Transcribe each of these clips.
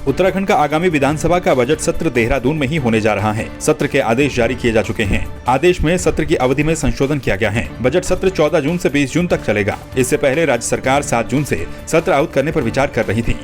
उत्तराखंड का आगामी विधानसभा का बजट सत्र देहरादून में ही होने जा रहा है। सत्र के आदेश जारी किए जा चुके हैं। आदेश में सत्र की अवधि में संशोधन किया गया है। बजट सत्र 14 जून से 20 जून तक चलेगा। इससे पहले राज्य सरकार 7 जून से सत्र आहूत करने पर विचार कर रही थी।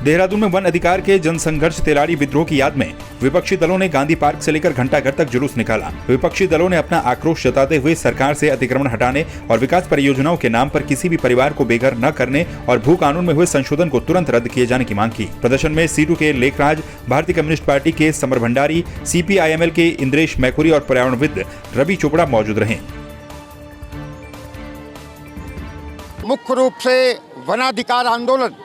देहरादून में वन अधिकार के जनसंघर्ष तेलारी विद्रोह की याद में विपक्षी दलों ने गांधी पार्क से लेकर घंटाघर तक जुलूस निकाला। विपक्षी दलों ने अपना आक्रोश जताते हुए सरकार से अतिक्रमण हटाने और विकास परियोजनाओं के नाम पर किसी भी परिवार को बेघर न करने और भू कानून में हुए संशोधन को तुरंत रद्द किए जाने की मांग की। प्रदर्शन में सीटू के लेखराज, भारतीय कम्युनिस्ट पार्टी के समर भंडारी, CPIML के इंद्रेश मैकुरी और पर्यावरणविद रवि चोपड़ा मौजूद रहे। मुख्य रूप से वनाधिकार आंदोलन,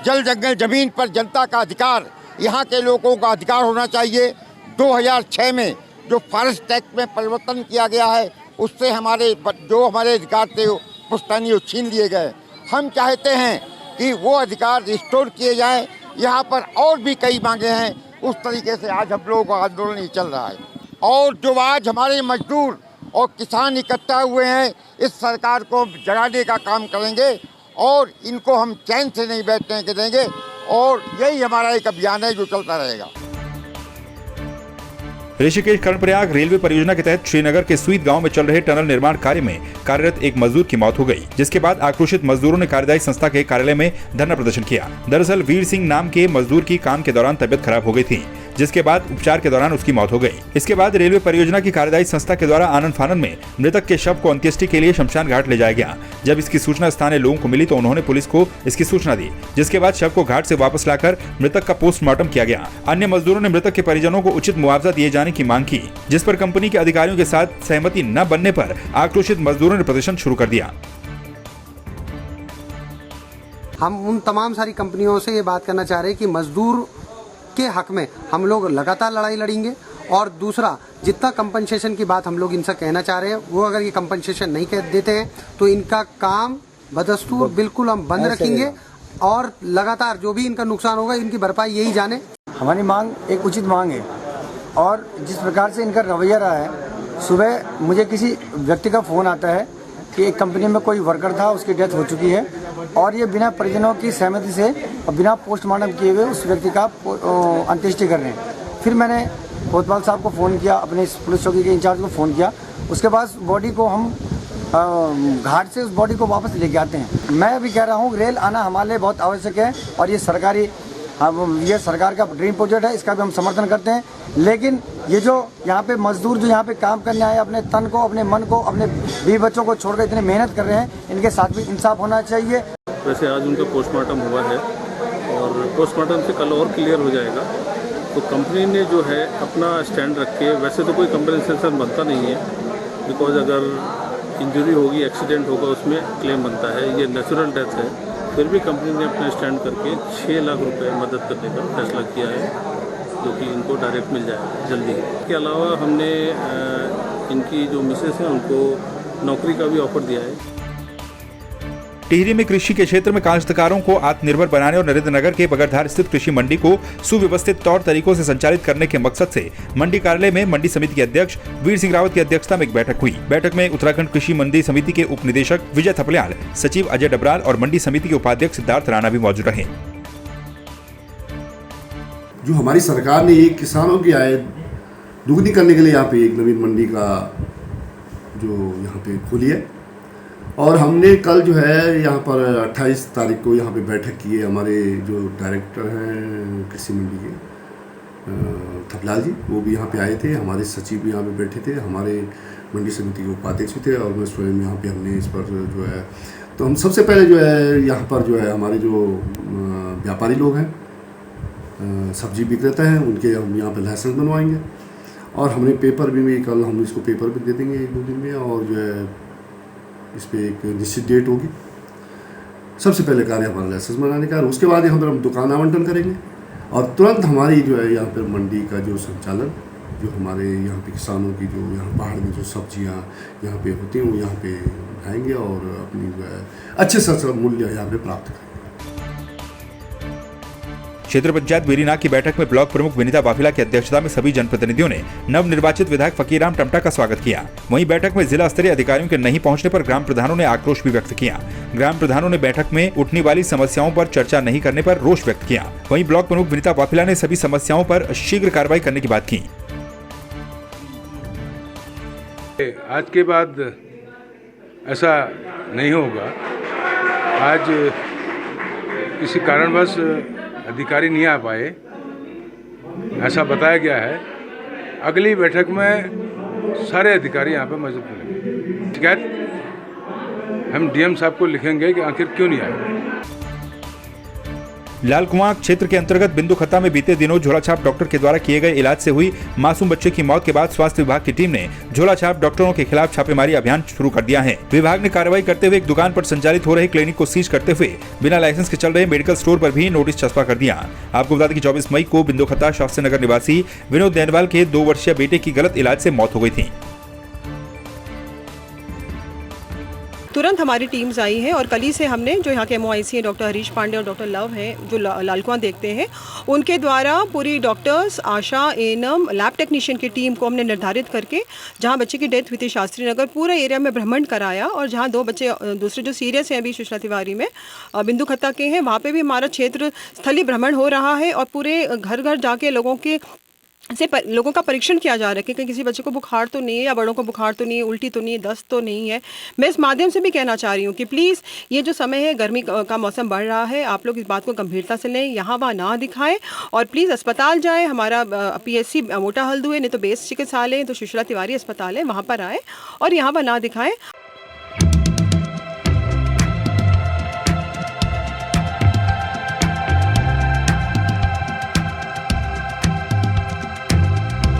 जल जंगल जमीन पर जनता का अधिकार, यहाँ के लोगों का अधिकार होना चाहिए। 2006 में जो फॉरेस्ट एक्ट में परिवर्तन किया गया है उससे हमारे अधिकार थे पुश्तैनी छीन लिए गए। हम चाहते हैं कि वो अधिकार रिस्टोर किए जाएं। यहाँ पर और भी कई मांगे हैं। उस तरीके से आज हम लोगों का आंदोलन ही चल रहा है। और जो आज हमारे मजदूर और किसान इकट्ठा हुए हैं, इस सरकार को जगाने का काम करेंगे और इनको हम चैन से नहीं बैठने के देंगे। और यही हमारा एक अभियान है जो चलता रहेगा। ऋषिकेश कर्णप्रयाग रेलवे परियोजना के तहत श्रीनगर के स्वीत गांव में चल रहे टनल निर्माण कार्य में कार्यरत एक मजदूर की मौत हो गई, जिसके बाद आक्रोशित मजदूरों ने कार्यदायी संस्था के कार्यालय में धरना प्रदर्शन किया। दरअसल वीर सिंह नाम के मजदूर की काम के दौरान तबियत खराब हो गई थी, जिसके बाद उपचार के दौरान उसकी मौत हो गई। इसके बाद रेलवे परियोजना की कार्यदायी संस्था के द्वारा आनन फानन में मृतक के शव को अंत्येष्टि के लिए शमशान घाट ले जाया गया। जब इसकी सूचना स्थानीय लोगों को मिली तो उन्होंने पुलिस को इसकी सूचना दी, जिसके बाद शव को घाट से वापस लाकर मृतक का पोस्टमार्टम किया गया। अन्य मजदूरों ने मृतक के परिजनों को उचित मुआवजा दिए जाने की मांग की, जिस पर कंपनी के अधिकारियों के साथ सहमति न बनने पर आक्रोशित मजदूरों ने प्रदर्शन शुरू कर दिया। हम उन तमाम सारी कंपनियों से ये बात करना चाह रहे हैं कि मजदूर के हक में हम लोग लगातार लड़ाई लड़ेंगे। और दूसरा, जितना कंपनसेशन की बात हम लोग इनसे कहना चाह रहे हैं, वो अगर ये कंपनसेशन नहीं देते हैं तो इनका काम बदस्तूर बिल्कुल हम बंद रखेंगे और लगातार जो भी इनका नुकसान होगा इनकी भरपाई यही जाने। हमारी मांग एक उचित मांग है और जिस प्रकार से इनका रवैया रहा है, सुबह मुझे किसी व्यक्ति का फोन आता है कि एक कंपनी में कोई वर्कर था, उसकी डेथ हो चुकी है और ये बिना परिजनों की सहमति से और बिना पोस्टमार्टम किए हुए उस व्यक्ति का अंत्येष्टि कर रहे हैं। फिर मैंने कोतवाल साहब को फ़ोन किया, अपने पुलिस चौकी के इंचार्ज को फ़ोन किया। उसके बाद बॉडी को हम घाट से उस बॉडी को वापस लेके आते हैं। मैं अभी कह रहा हूँ रेल आना हमारे लिए बहुत आवश्यक है और ये सरकार का ड्रीम प्रोजेक्ट है, इसका भी हम समर्थन करते हैं। लेकिन ये जो यहाँ पे मजदूर जो यहाँ पे काम करने आए, अपने तन को, अपने मन को, अपने बीवी बच्चों को छोड़कर इतने मेहनत कर रहे हैं, इनके साथ भी इंसाफ होना चाहिए। वैसे आज उनका पोस्टमार्टम हुआ है और पोस्टमार्टम से कल और क्लियर हो जाएगा। तो कंपनी ने जो है अपना स्टैंड रख के, वैसे तो कोई कंपनसेशन बनता नहीं है, बिकॉज अगर इंजरी होगी, एक्सीडेंट होगा, उसमें क्लेम बनता है। ये नेचुरल डेथ है, फिर भी कंपनी ने अपना स्टैंड करके 6 लाख रुपए मदद करने का फैसला किया है, जो कि इनको डायरेक्ट मिल जाएगा जल्दी। इसके अलावा हमने इनकी जो मिसेस हैं उनको नौकरी का भी ऑफर दिया है। टिहरी में कृषि के क्षेत्र में काश्तकारों को आत्मनिर्भर बनाने और नरेंद्रनगर के बगरधार स्थित कृषि मंडी को सुव्यवस्थित तौर तरीकों से संचालित करने के मकसद से मंडी कार्यालय में मंडी समिति के अध्यक्ष वीर सिंह रावत की अध्यक्षता में एक बैठक हुई। बैठक में उत्तराखंड कृषि मंडी समिति के उप निदेशक विजय थपलियाल, सचिव अजय डबराल और मंडी समिति के उपाध्यक्ष सिद्धार्थ राणा भी मौजूद रहे। जो हमारी सरकार ने एक किसानों की आय दुगनी करने के लिए यहाँ पे एक नवीन मंडी का जो यहाँ पे खोली है और हमने कल जो है यहाँ पर 28 तारीख को यहाँ पे बैठक की है। हमारे जो डायरेक्टर हैं कृषि मंडी के थपलाल जी, वो भी यहाँ पे आए थे। हमारे सचिव भी यहाँ पे बैठे थे, हमारे मंडी समिति के उपाध्यक्ष भी थे और मैं स्वयं यहाँ पे हमने इस पर जो है, तो हम सबसे पहले जो है यहाँ पर जो है हमारे जो व्यापारी लोग हैं, सब्जी विक्रेता हैं, उनके हम यहाँ पर लाइसेंस बनवाएंगे और हमने पेपर भी कल हम इसको पेपर भी दे देंगे 1-2 दिन में और जो है इस पर एक निश्चित डेट होगी। सबसे पहले कार्य हमारा लाइसेंस बनाने का, उसके बाद यहाँ पर हम दुकान आवंटन करेंगे और तुरंत हमारी जो है यहाँ पर मंडी का जो संचालन, जो हमारे यहाँ पे किसानों की जो यहाँ पहाड़ में जो सब्जियाँ यहाँ पे होती हैं वो यहाँ पे आएंगे और अपनी जो है अच्छे से अच्छा मूल्य यहाँ पे प्राप्त करेंगे। क्षेत्र पंचायत बीरीनाग की बैठक में ब्लॉक प्रमुख विनीता वाफिला की अध्यक्षता में सभी जनप्रतिनिधियों ने नव निर्वाचित विधायक फकीराम टमटा का स्वागत किया। वहीं बैठक में जिला स्तरीय अधिकारियों के नहीं पहुंचने पर ग्राम प्रधानों ने आक्रोश भी व्यक्त किया। ग्राम प्रधानों ने बैठक में उठने वाली समस्याओं पर चर्चा नहीं करने पर रोष व्यक्त किया। वहीं ब्लॉक प्रमुख विनीता वाफिला ने सभी समस्याओं पर शीघ्र कार्रवाई करने की बात की। आज के बाद ऐसा नहीं होगा। आज किसी कारणवश अधिकारी नहीं आ पाए, ऐसा बताया गया है। अगली बैठक में सारे अधिकारी यहाँ पर मौजूद मिलेंगे। शिकायत हम डीएम साहब को लिखेंगे कि आखिर क्यों नहीं आए। लालकुआं क्षेत्र के अंतर्गत बिंदु खत्ता में बीते दिनों झोलाछाप डॉक्टर के द्वारा किए गए इलाज से हुई मासूम बच्चे की मौत के बाद स्वास्थ्य विभाग की टीम ने झोलाछाप डॉक्टरों के खिलाफ छापेमारी अभियान शुरू कर दिया है। विभाग ने कार्रवाई करते हुए एक दुकान पर संचालित हो रहे क्लिनिक को सीज करते हुए बिना लाइसेंस के चल रहे मेडिकल स्टोर पर भी नोटिस चस्पा कर दिया। आपको बता दें कि 24 मई को बिंदु खत्ता शास्त्री नगर निवासी विनोद देनवाल के 2 वर्षीय बेटे की गलत इलाज से मौत हो गई थी। तुरंत हमारी टीम्स आई हैं और कल ही से हमने जो यहाँ के MOIC हैं डॉक्टर हरीश पांडे और डॉक्टर लव हैं जो लालकुआं देखते हैं, उनके द्वारा पूरी डॉक्टर्स, आशा, एएनएम, लैब टेक्नीशियन की टीम को हमने निर्धारित करके जहाँ बच्चे की डेथ हुई थी शास्त्री नगर पूरे एरिया में भ्रमण कराया और जहाँ 2 बच्चे दूसरे जो सीरियस हैं अभी सुषमा तिवारी में बिंदु खत्ता के हैं, वहाँ पर भी हमारा क्षेत्र स्थलीय भ्रमण हो रहा है और पूरे घर घर जाके लोगों का परीक्षण किया जा रहा है कि किसी बच्चे को बुखार तो नहीं है या बड़ों को बुखार तो नहीं है, उल्टी तो नहीं है, दस्त तो नहीं है। मैं इस माध्यम से भी कहना चाह रही हूँ कि प्लीज़ ये जो समय है, गर्मी का मौसम बढ़ रहा है, आप लोग इस बात को गंभीरता से लें, यहाँ वहाँ ना दिखाएं और प्लीज़ अस्पताल जाएँ। हमारा PSC मोटा हल्दू है, नहीं तो बेस चिकित्सालय तो सुषमा तिवारी अस्पताल है, वहाँ पर आए और यहाँ वहाँ ना दिखाएं।